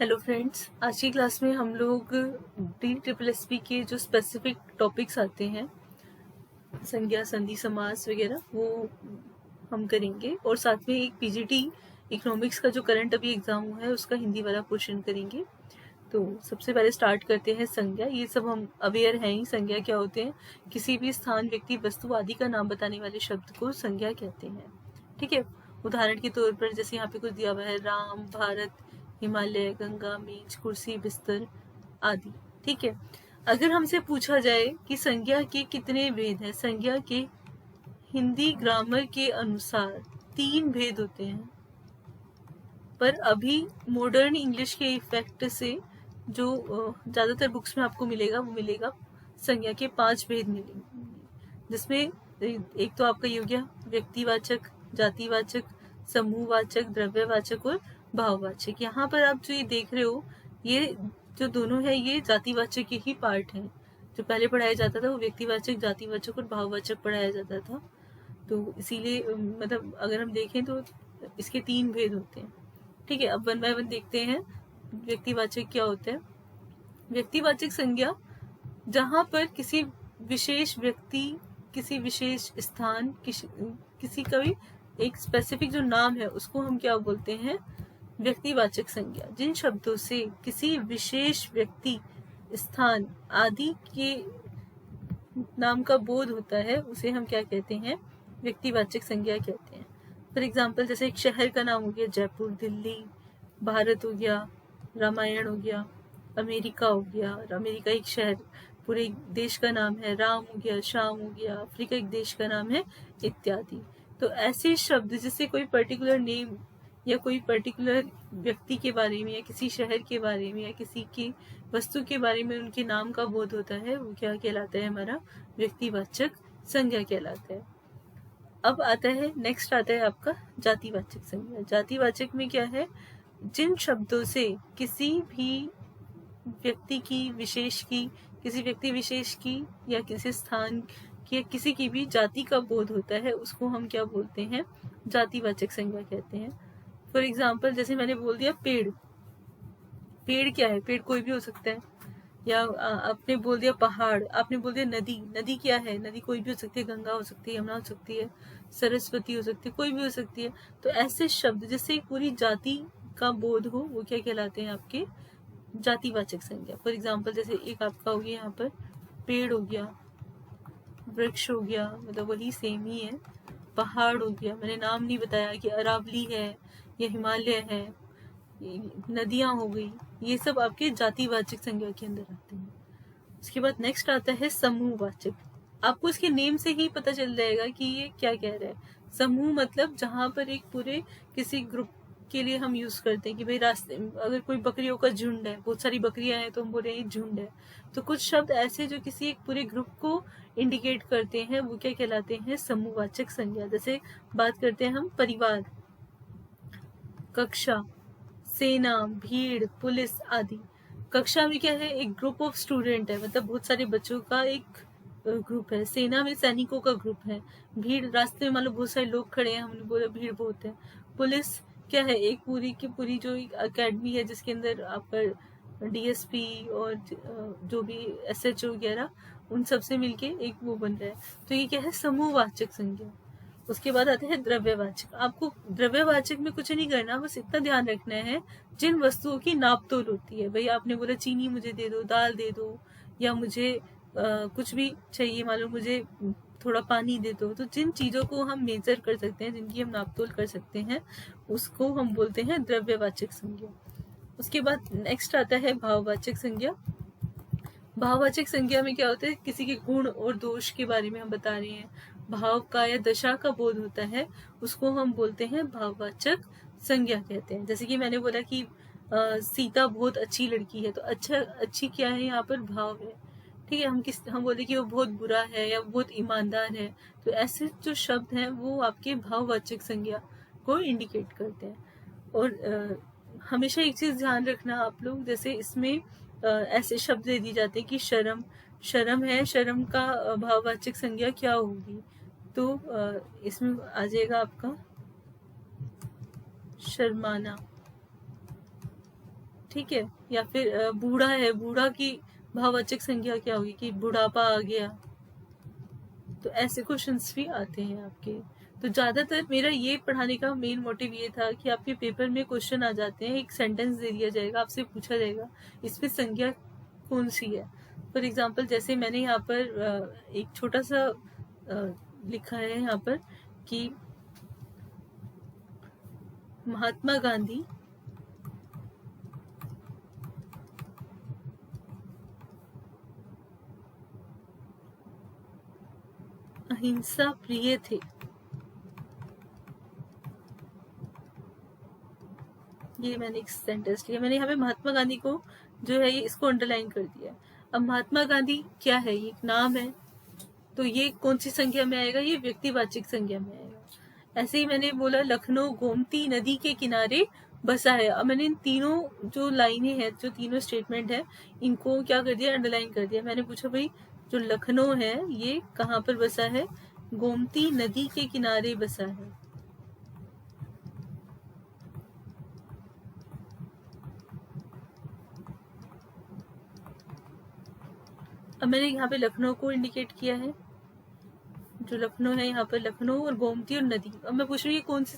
Hello friends, आज की class में हम लोग DSSP के जो स्पेसिफिक टॉपिक्स आते हैं, संज्ञा, संधि, समास वगैरह, वो हम करेंगे। और साथ में एक PGT इकोनॉमिक्स का जो करंट अभी एग्जाम हुआ है उसका हिंदी वाला क्वेश्चन करेंगे। तो सबसे पहले स्टार्ट करते हैं संज्ञा। ये सब हम अवेयर हैं ही, संज्ञा क्या होते हैं। किसी भी स्थान, व्यक्ति, वस्तु आदि का नाम बताने वाले शब्द को संज्ञा कहते हैं। ठीक है। उदाहरण के तौर पर जैसे यहाँ पे कुछ दिया हुआ है, राम, भारत, हिमालय, गंगा, मेज, कुर्सी, बिस्तर आदि। ठीक है। अगर हमसे पूछा जाए कि संज्ञा के कितने भेद हैं, संज्ञा के हिंदी ग्रामर के अनुसार 3 भेद होते हैं। पर अभी मॉडर्न इंग्लिश के इफेक्ट से जो ज़्यादातर बुक्स में आपको मिलेगा वो मिलेगा संज्ञा के 5 भेद मिलेंगे, जिसमें एक तो आपका ये हो गया व्यक्तिवाचक, जातिवाचक, समूहवाचक, द्रव्यवाचक और भाववाचक। यहाँ पर आप जो ये देख रहे हो, ये जो दोनों है ये जातिवाचक के ही पार्ट हैं। जो पहले पढ़ाया जाता था वो व्यक्तिवाचक, जातिवाचक और भाववाचक पढ़ाया जाता था। तो इसीलिए मतलब अगर हम देखें तो इसके 3 भेद होते हैं। ठीक है। अब 1 बाय 1 देखते हैं। व्यक्तिवाचक क्या होता है। व्यक्तिवाचक संज्ञा जहाँ पर किसी विशेष व्यक्ति, किसी विशेष स्थान, किसी का भी एक स्पेसिफिक जो नाम है उसको हम क्या बोलते हैं, व्यक्तिवाचक संज्ञा। जिन शब्दों से किसी विशेष व्यक्ति, स्थान आदि के नाम का बोध होता है उसे हम क्या कहते हैं, व्यक्तिवाचक संज्ञा कहते हैं। फॉर एग्जाम्पल जैसे एक शहर का नाम हो गया जयपुर, दिल्ली, भारत हो गया, रामायण हो गया, अमेरिका हो गया, अमेरिका एक शहर, पूरे देश का नाम है, राम हो गया, शाम हो गया, अफ्रीका एक देश का नाम है, इत्यादि। तो ऐसे शब्द जिससे कोई पर्टिकुलर नेम या कोई पर्टिकुलर व्यक्ति के बारे में या किसी शहर के बारे में या किसी की वस्तु के बारे में उनके नाम का बोध होता है, वो क्या कहलाता है, हमारा व्यक्तिवाचक संज्ञा कहलाता है। अब आता है, नेक्स्ट आता है आपका जातिवाचक संज्ञा। जातिवाचक में क्या है, जिन शब्दों से किसी भी व्यक्ति की, विशेष की, किसी व्यक्ति विशेष की या किसी स्थान की, किसी की भी जाति का बोध होता है उसको हम क्या बोलते हैं, जातिवाचक संज्ञा कहते हैं। फॉर एग्जाम्पल जैसे मैंने बोल दिया पेड़। पेड़ क्या है, पेड़ कोई भी हो सकता है। या आपने बोल दिया पहाड़, आपने बोल दिया नदी। नदी क्या है, नदी कोई भी हो सकती है, गंगा हो सकती है, यमुना हो सकती है, सरस्वती हो सकती है, कोई भी हो सकती है। तो ऐसे शब्द जिससे एक पूरी जाति का बोध हो वो क्या कहलाते हैं, आपके जातिवाचक संज्ञा। फॉर एग्जाम्पल जैसे एक आपका हो गया यहाँ पर पेड़ हो गया, वृक्ष हो गया, मतलब वही सेम ही है। पहाड़ हो गया, मैंने नाम नहीं बताया कि अरावली है या हिमालय है, नदियां हो गई, ये सब आपके जातिवाचक संज्ञा के अंदर आते हैं। उसके बाद नेक्स्ट आता है समूहवाचक। आपको इसके नेम से ही पता चल जाएगा कि ये क्या कह रहा है। समूह मतलब जहां पर एक पूरे किसी ग्रुप के लिए हम यूज करते हैं कि भाई रास्ते, अगर कोई बकरियों का झुंड है, बहुत सारी बकरियां हैं तो हम बोल रहे हैं झुंड है। तो कुछ शब्द ऐसे जो किसी एक पूरे ग्रुप को इंडिकेट करते हैं वो क्या कहलाते हैं, समूहवाचक संज्ञा। जैसे बात करते हैं हम परिवार, कक्षा, सेना, भीड़, पुलिस आदि। कक्षा में क्या है, एक ग्रुप ऑफ स्टूडेंट है, मतलब बहुत सारे बच्चों का एक ग्रुप है। सेना में सैनिकों का ग्रुप है। भीड़, रास्ते में मान लो बहुत सारे लोग खड़े हैं, हमने बोला भीड़ बहुत है। पुलिस क्या है, एक पूरी की पूरी जो एक अकेडमी है जिसके अंदर आपका DSP और जो भी SHO वगैरह, उन सब से मिलके एक वो बन रहा है। तो ये क्या है, समूहवाचक संज्ञा। उसके बाद आता है द्रव्यवाचक। आपको द्रव्यवाचक में कुछ नहीं करना, बस इतना ध्यान रखना है जिन वस्तुओं की नापतोल होती है। भाई आपने बोला चीनी मुझे दे दो, दाल दे दो, या मुझे कुछ भी चाहिए, मान लो मुझे थोड़ा पानी दे दो। तो जिन चीजों को हम मेजर कर सकते हैं, जिनकी हम नापतोल कर सकते हैं, उसको हम बोलते हैं द्रव्यवाचक संज्ञा। उसके बाद नेक्स्ट आता है भाववाचक संज्ञा। भाववाचक संज्ञा में क्या होता है, किसी के गुण और दोष के बारे में हम बता रहे हैं, भाव का या दशा का बोध होता है, उसको हम बोलते हैं भाववाचक संज्ञा कहते हैं। जैसे कि मैंने बोला कि सीता बहुत अच्छी लड़की है, तो अच्छा, अच्छी क्या है यहाँ पर, भाव है। ठीक है। हम बोले कि वो बहुत बुरा है या बहुत ईमानदार है, तो ऐसे जो शब्द हैं वो आपके भाववाचक संज्ञा को इंडिकेट करते हैं। और हमेशा एक चीज ध्यान रखना आप लोग, जैसे इसमें ऐसे शब्द दे दिए जाते हैं कि शर्म, शर्म है, शर्म का भाववाचक संज्ञा क्या होगी, तो इसमें आ जाएगा आपका शर्माना। ठीक है। या फिर बूढ़ा है, बूढ़ा की भाववाचक संज्ञा क्या होगी कि बुढ़ापा आ गया। तो ऐसे क्वेश्चंस भी आते हैं आपके। तो ज़्यादातर मेरा ये पढ़ाने का मेन मोटिव ये था कि आपके पेपर में क्वेश्चन आ जाते हैं, एक सेंटेंस दे दिया जाएगा, आपसे पूछा जाएगा इसमें संज्ञा कौन सी है। फॉर एग्जांपल जैसे मैंने यहाँ पर एक छोटा सा लिखा है यहाँ पर कि महात्मा गांधी अहिंसा प्रिय थे। ये मैंने एक सेंटेंस लिया, मैंने यहाँ पे महात्मा गांधी को जो है ये इसको अंडरलाइन कर दिया। अब महात्मा गांधी क्या है, ये एक नाम है, तो ये कौन सी संज्ञा में आएगा, ये व्यक्तिवाचक संज्ञा में आएगा। ऐसे ही मैंने बोला लखनऊ गोमती नदी के किनारे बसा है। अब मैंने इन तीनों जो लाइनें हैं, जो तीनों स्टेटमेंट है, इनको क्या कर दिया, अंडरलाइन कर दिया। मैंने पूछा भाई जो लखनऊ है ये कहाँ पर बसा है, गोमती नदी के किनारे बसा है। अब मैंने यहाँ पे लखनऊ को इंडिकेट किया है, जो लखनऊ है यहाँ पर लखनऊ और गोमती और नदी। अब मैं पूछ रही हूँ कौन सी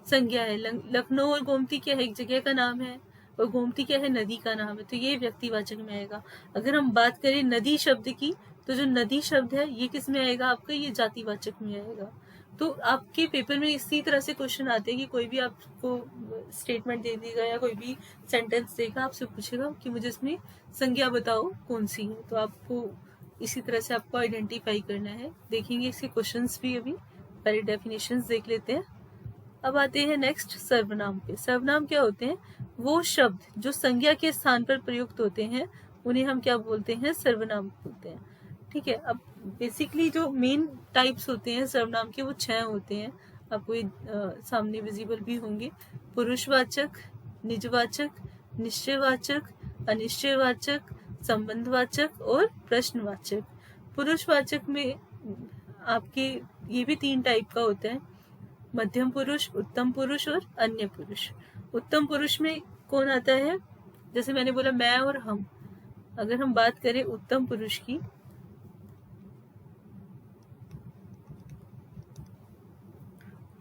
संज्ञा है। लखनऊ और गोमती क्या है, एक जगह का नाम है, और गोमती क्या है, नदी का नाम है, तो ये व्यक्तिवाचक में आएगा। अगर हम बात करें नदी शब्द की, तो जो नदी शब्द है ये किस में आएगा आपका, ये जातिवाचक में आएगा। तो आपके पेपर में इसी तरह से क्वेश्चन आते हैं कि कोई भी आपको स्टेटमेंट दे देगा या कोई भी सेंटेंस देगा, आपसे पूछेगा कि मुझे इसमें संज्ञा बताओ कौन सी है। तो आपको इसी तरह से आपको आइडेंटिफाई करना है। देखेंगे इसके क्वेश्चंस भी, अभी पहले डेफिनेशंस देख लेते हैं। अब आते हैं नेक्स्ट सर्वनाम पे। सर्वनाम क्या होते हैं, वो शब्द जो संज्ञा के स्थान पर प्रयुक्त होते हैं उन्हें हम क्या बोलते हैं, सर्वनाम बोलते हैं। ठीक है। अब बेसिकली जो मेन टाइप्स होते हैं सर्वनाम के वो 6 होते हैं, आपको ये सामने विजिबल भी होंगे। पुरुषवाचक, निजवाचक, निश्चयवाचक, अनिश्चयवाचक, संबंधवाचक और प्रश्नवाचक। पुरुषवाचक में आपके ये भी 3 टाइप का होता है, मध्यम पुरुष, उत्तम पुरुष और अन्य पुरुष। उत्तम पुरुष में कौन आता है, जैसे मैंने बोला मैं और हम। अगर हम बात करें उत्तम पुरुष की,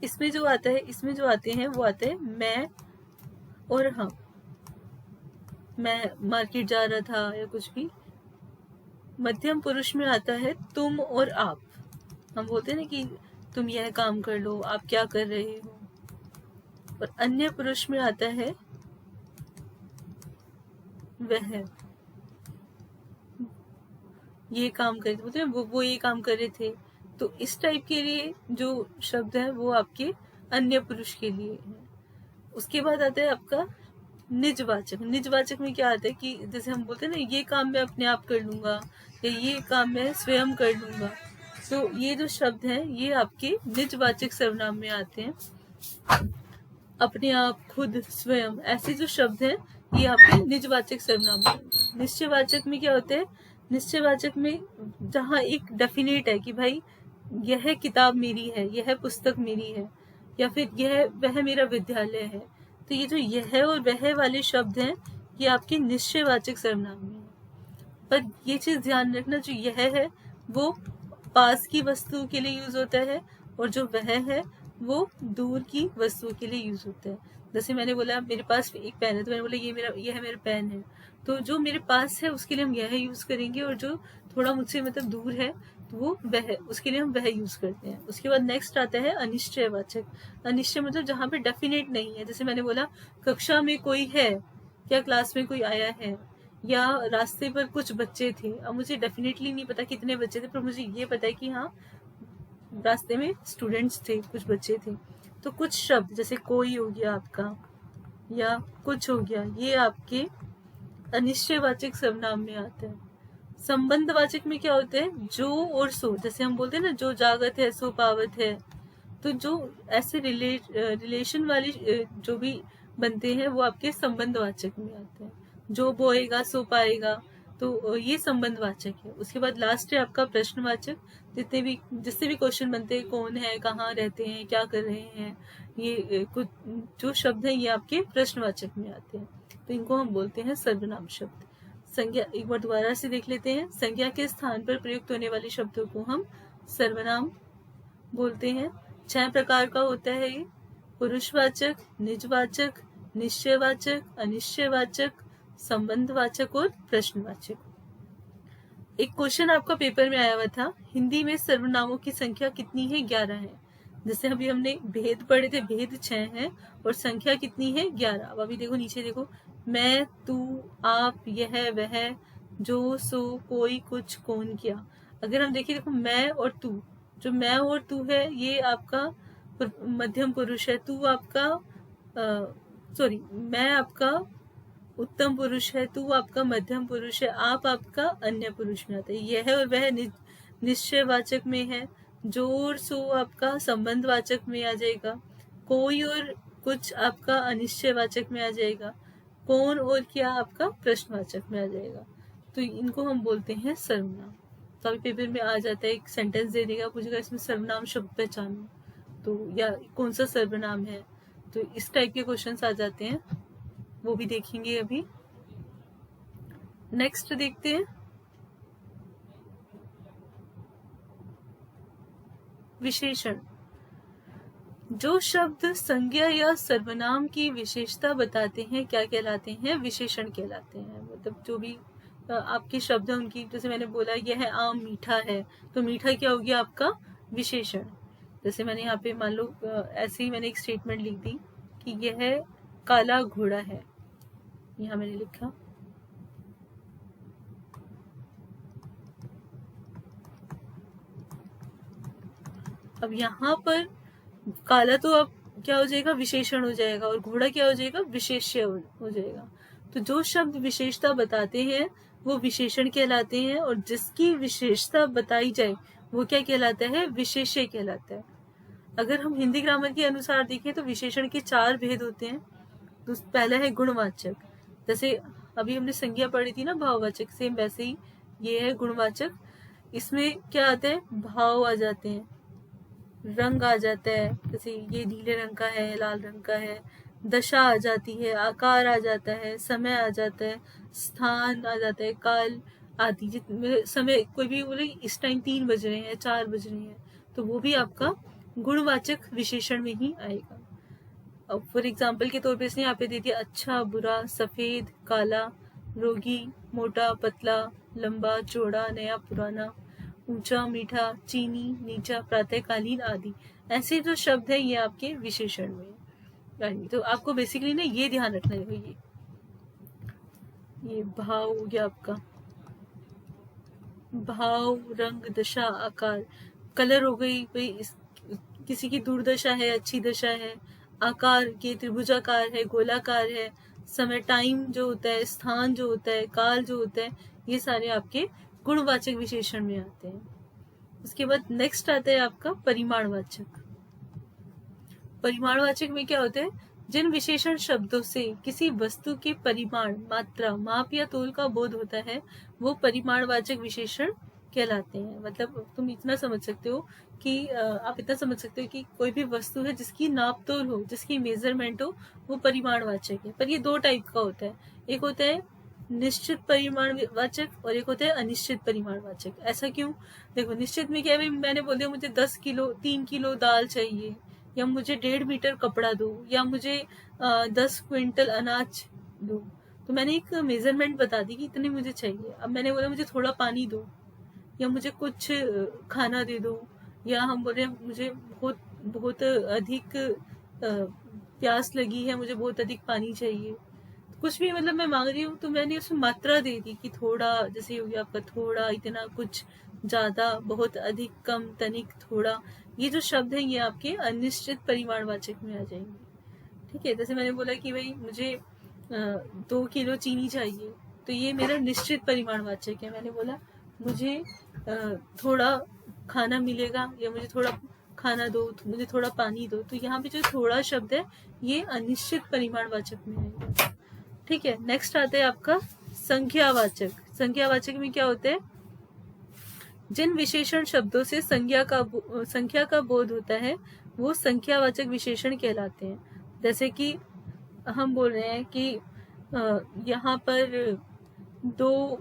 इसमें जो आता है, इसमें जो आते हैं वो आते हैं मैं और हम। मैं मार्केट जा रहा था या कुछ भी। मध्यम पुरुष में आता है तुम और आप। हम बोलते हैं ना कि तुम यह काम कर लो, आप क्या कर रहे हो। और अन्य पुरुष में आता है वह, ये काम कर बोलते हैं वो ये काम कर रहे थे। तो इस टाइप के लिए जो शब्द है वो आपके अन्य पुरुष के लिए है। उसके बाद आता है आपका निजवाचक। निजवाचक में क्या आता है कि जैसे हम बोलते हैं ना ये काम मैं अपने आप कर लूंगा या ये काम मैं स्वयं कर लूंगा। तो ये जो शब्द हैं ये आपके निजवाचक सर्वनाम में आते हैं। अपने आप, खुद, स्वयं, ऐसे जो शब्द हैं ये आपके निजवाचक सर्वनाम में। निश्चयवाचक में क्या होता है, निश्चयवाचक में जहाँ एक डेफिनेट है कि भाई यह किताब मेरी है, यह पुस्तक मेरी है, या फिर यह वह मेरा विद्यालय है। तो ये जो यह और वह वाले शब्द हैं ये आपके निश्चयवाचक सर्वनाम में है। पर ये चीज ध्यान रखना, जो यह है वो पास की वस्तु के लिए यूज होता है और जो वह है वो दूर की वस्तुओं के लिए यूज होता है। जैसे मैंने बोला मेरे पास एक पेन है, तो मैंने बोला यह मेरा पेन है। तो जो मेरे पास है उसके लिए हम यह यूज करेंगे, और जो थोड़ा मुझसे मतलब दूर है तो वो वह, उसके लिए हम वह यूज करते हैं। उसके बाद नेक्स्ट आता है अनिश्चयवाचक। अनिश्चय मतलब जहाँ पे डेफिनेट नहीं है। जैसे मैंने बोला कक्षा में कोई है, क्या क्लास में कोई आया है, या रास्ते पर कुछ बच्चे थे। अब मुझे डेफिनेटली नहीं पता कितने बच्चे थे, पर मुझे ये पता है कि हाँ रास्ते में स्टूडेंट्स थे, कुछ बच्चे थे। तो कुछ शब्द जैसे कोई हो गया आपका या कुछ हो गया, ये आपके अनिश्चयवाचक सर्वनाम में आता है। संबंधवाचक में क्या होता है, जो और सो। जैसे हम बोलते हैं ना जो जागत है सो पावत है। तो जो ऐसे रिलेशन वाले जो भी बनते हैं वो आपके संबंधवाचक में आते हैं। जो बोएगा सो पाएगा, तो ये संबंधवाचक है। उसके बाद लास्ट है आपका प्रश्नवाचक। जिससे भी क्वेश्चन बनते हैं, कौन है, कहाँ रहते हैं, क्या कर रहे हैं, ये कुछ जो शब्द हैं ये आपके प्रश्नवाचक में आते हैं, तो इनको हम बोलते हैं सर्वनाम शब्द। संज्ञा एक बार दोबारा से देख लेते हैं। संज्ञा के स्थान पर प्रयुक्त होने वाले शब्दों को हम सर्वनाम बोलते हैं। 6 प्रकार का होता है ये: पुरुषवाचक, निजवाचक, निश्चयवाचक, अनिश्चयवाचक, संबंधवाचक और प्रश्नवाचक। एक क्वेश्चन आपका पेपर में आया हुआ था, हिंदी में सर्वनामों की संख्या कितनी है? 11 है। जैसे अभी हमने भेद पढ़े थे, भेद 6 है और संख्या कितनी है? 11। अब अभी देखो नीचे देखो, मैं, तू, आप, यह, वह, जो, सो, कोई, कुछ, कौन, क्या। अगर हम देखिए, देखो मैं और तू, जो मैं और तू है ये आपका मध्यम पुरुष है, तू आपका मैं आपका उत्तम पुरुष है, तू आपका मध्यम पुरुष है, आप आपका अन्य पुरुष में आता है। यह और वह निश्चयवाचक में है, जो और सो आपका संबंधवाचक में आ जाएगा, कोई और कुछ आपका अनिश्चयवाचक में आ जाएगा, कौन और क्या आपका प्रश्नवाचक में आ जाएगा। तो इनको हम बोलते हैं सर्वनाम। तो अभी पेपर में आ जाता है, एक सेंटेंस दे देगा, पूछेगा इसमें सर्वनाम शब्द पहचानो, तो या कौन सा सर्वनाम है, तो इस टाइप के क्वेश्चंस आ जाते हैं, वो भी देखेंगे अभी। नेक्स्ट देखते हैं विशेषण। जो शब्द संज्ञा या सर्वनाम की विशेषता बताते हैं क्या कहलाते हैं? विशेषण कहलाते हैं। मतलब जो भी आपके शब्द है उनकी, जैसे मैंने बोला यह आम मीठा है, तो मीठा क्या हो गया आपका? विशेषण। जैसे मैंने यहाँ पे मान लो ऐसे ही मैंने एक स्टेटमेंट लिख दी कि यह काला घोड़ा है, यहाँ मैंने लिखा। अब यहाँ पर काला तो अब क्या हो जाएगा? विशेषण हो जाएगा, और घोड़ा क्या हो जाएगा? विशेष्य हो जाएगा। तो जो शब्द विशेषता बताते हैं वो विशेषण कहलाते हैं, और जिसकी विशेषता बताई जाए वो क्या कहलाता है? विशेष्य कहलाता है। अगर हम हिंदी ग्रामर के अनुसार देखें तो विशेषण के 4 भेद होते हैं। तो पहला है गुणवाचक, जैसे अभी हमने संज्ञा पढ़ी थी ना, भाववाचक, सेम वैसे ही ये है गुणवाचक। इसमें क्या आता है? भाव आ जाते हैं, रंग आ जाता है, जैसे ये नीले रंग का है, लाल रंग का है, दशा आ जाती है, आकार आ जाता है, समय आ जाता है, स्थान आ जाता है, काल आदि। जितने समय कोई भी बोले इस टाइम 3 बज रहे हैं, 4 बज रहे हैं, तो वो भी आपका गुणवाचक विशेषण में ही आएगा। अब फॉर एग्जाम्पल के तौर पे इसने यहाँ पे दे दिया अच्छा, बुरा, सफेद, काला, रोगी, मोटा, पतला, लंबा, चौड़ा, नया, पुराना, ऊंचा, मीठा, चीनी, नीचा, प्रातःकालीन आदि। ऐसे जो शब्द है ये आपके विशेषण में। तो आपको बेसिकली ना ये ध्यान रखना है, ये भाव हो गया आपका, भाव, रंग, दशा, आकार। कलर हो गई भाई, किसी की दुर्दशा है, अच्छी दशा है। आकार के त्रिभुजाकार है, गोलाकार है। समय, टाइम जो होता है, स्थान जो होता है, काल जो होता है, ये सारे आपके गुणवाचक विशेषण में आते हैं। उसके बाद नेक्स्ट आता है आपका परिमाणवाचक। परिमाणवाचक में क्या होता है? जिन विशेषण शब्दों से किसी वस्तु के परिमाण, मात्रा, माप या तोल का बोध होता है वो परिमाणवाचक विशेषण कहलाते हैं। मतलब तुम इतना समझ सकते हो कि आप इतना समझ सकते हो कि कोई भी वस्तु है जिसकी नाप तोल हो, जिसकी मेजरमेंट हो, वो परिमाणवाचक है। पर ये 2 टाइप का होता है, एक होता है निश्चित परिमाणवाचक और एक होता है अनिश्चित परिमाणवाचक। ऐसा क्यों? देखो निश्चित में क्या है, मैंने बोल दिया मुझे 3 किलो दाल चाहिए, या मुझे 1.5 मीटर कपड़ा दो, या मुझे 10 क्विंटल अनाज दो, तो मैंने एक मेजरमेंट बता दी कि इतने मुझे चाहिए। अब मैंने बोला मुझे थोड़ा पानी दो, या मुझे कुछ खाना दे दो, या हम बोल रहे हैं मुझे बहुत अधिक प्यास लगी है, मुझे बहुत अधिक पानी चाहिए, कुछ भी मतलब मैं मांग रही हूँ, तो मैंने उसमें मात्रा दे दी कि थोड़ा, जैसे हो गया आपका थोड़ा, इतना, कुछ, ज्यादा, बहुत अधिक, कम, तनिक, थोड़ा। ये जो शब्द है ये आपके अनिश्चित परिमाणवाचक में आ जाएंगे। ठीक है, जैसे मैंने बोला कि भाई मुझे 2 किलो चीनी चाहिए, तो ये मेरा निश्चित परिमाणवाचक है। मैंने बोला मुझे थोड़ा खाना मिलेगा, या मुझे थोड़ा खाना दो, मुझे थोड़ा पानी दो, तो यहाँ पे जो थोड़ा शब्द है ये अनिश्चित परिमाणवाचक में आएगा। ठीक है, नेक्स्ट आता है आपका संख्यावाचक। संख्यावाचक में क्या होता है, जिन विशेषण शब्दों से संख्या का बोध होता है वो संख्यावाचक विशेषण कहलाते हैं। जैसे कि हम बोल रहे हैं कि यहाँ पर 2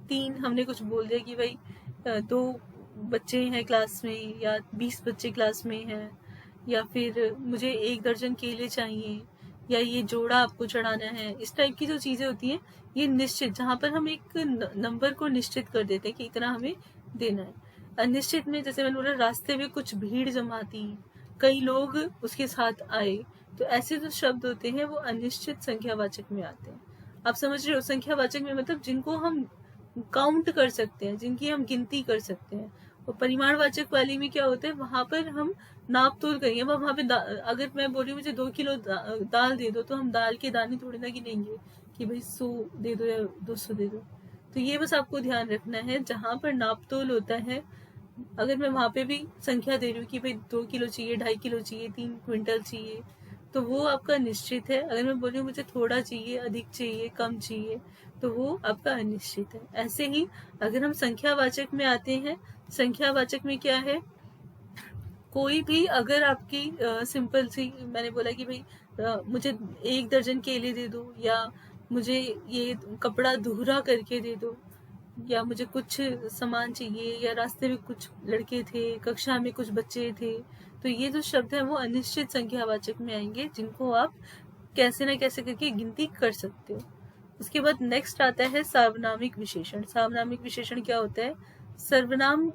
3 हमने कुछ बोल दिया कि भाई 2 बच्चे हैं क्लास में, या 20 बच्चे क्लास में हैं, या फिर मुझे 1 दर्जन केले चाहिए, या ये जोड़ा आपको चढ़ाना है। इस टाइप की जो चीज़ें होती हैं ये निश्चित, जहाँ पर हम एक नंबर को निश्चित कर देते हैं कि इतना हमें देना है। अनिश्चित में जैसे मैंने बोला, रास्ते में कुछ भीड़ जमा थी, कई लोग उसके साथ आए, तो ऐसे जो शब्द होते हैं वो अनिश्चित संख्यावाचक में आते हैं। आप समझ रहे हो, संख्यावाचक में मतलब जिनको हम काउंट कर सकते हैं, जिनकी हम गिनती कर सकते हैं। और परिमाणवाचक वाली में क्या होता है, वहां पर हम नाप तोल करेंगे। वहां पे अगर मैं बोल रही हूँ मुझे 2 किलो दाल दे दो, तो हम दाल के दाने थोड़ी ना गिनेंगे कि भाई 100 दे दो या 200 दे दो। तो ये बस आपको ध्यान रखना है, जहां पर नाप तोल होता है, अगर मैं वहां पे भी संख्या दे रही हूँ कि भाई 2 किलो चाहिए, 2.5 किलो चाहिए, 3 क्विंटल चाहिए, तो वो आपका निश्चित है। अगर मैं बोल रही हूँ मुझे थोड़ा चाहिए, अधिक चाहिए, कम चाहिए, तो वो आपका अनिश्चित है। ऐसे ही अगर हम संख्यावाचक में आते हैं, संख्यावाचक में क्या है, कोई भी अगर आपकी सिंपल सी, मैंने बोला कि भाई मुझे 1 दर्जन केले दे दो, या मुझे ये कपड़ा दोहरा करके दे दो, या मुझे कुछ सामान चाहिए, या रास्ते में कुछ लड़के थे, कक्षा में कुछ बच्चे थे, तो ये जो शब्द है वो अनिश्चित संख्यावाचक में आएंगे, जिनको आप कैसे ना कैसे करके गिनती कर सकते हो। उसके बाद नेक्स्ट आता है सार्वनामिक विशेषण। सार्वनामिक विशेषण क्या होता है, सर्वनाम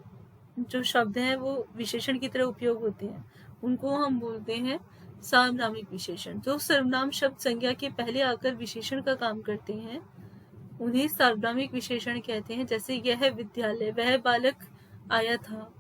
जो शब्द हैं वो विशेषण की तरह उपयोग होते हैं, उनको हम बोलते हैं सार्वनामिक विशेषण। जो सर्वनाम शब्द संज्ञा के पहले आकर विशेषण का काम करते हैं उन्हें सार्वनामिक विशेषण कहते हैं। जैसे यह विद्यालय, वह बालक आया था,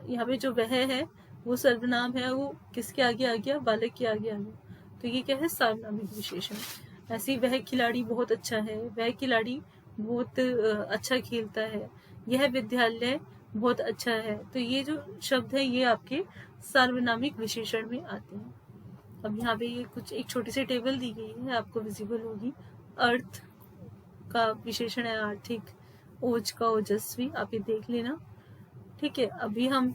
यहाँ पे जो वह है वो सर्वनाम है, वो किसके आगे आ गया, बालक के आगे आ गया, तो ये क्या है, सार्वनामिक विशेषण। ऐसे वह खिलाड़ी बहुत अच्छा है, वह खिलाड़ी बहुत अच्छा खेलता है, यह विद्यालय बहुत अच्छा है, तो ये जो शब्द है ये आपके सार्वनामिक विशेषण में आते हैं। अब यहाँ पे ये कुछ एक छोटी सी टेबल दी गई है, आपको विजिबल होगी। अर्थ का विशेषण है आर्थिक, ओज का ओजस्वी, आप ये देख लेना। ठीक है, अभी हम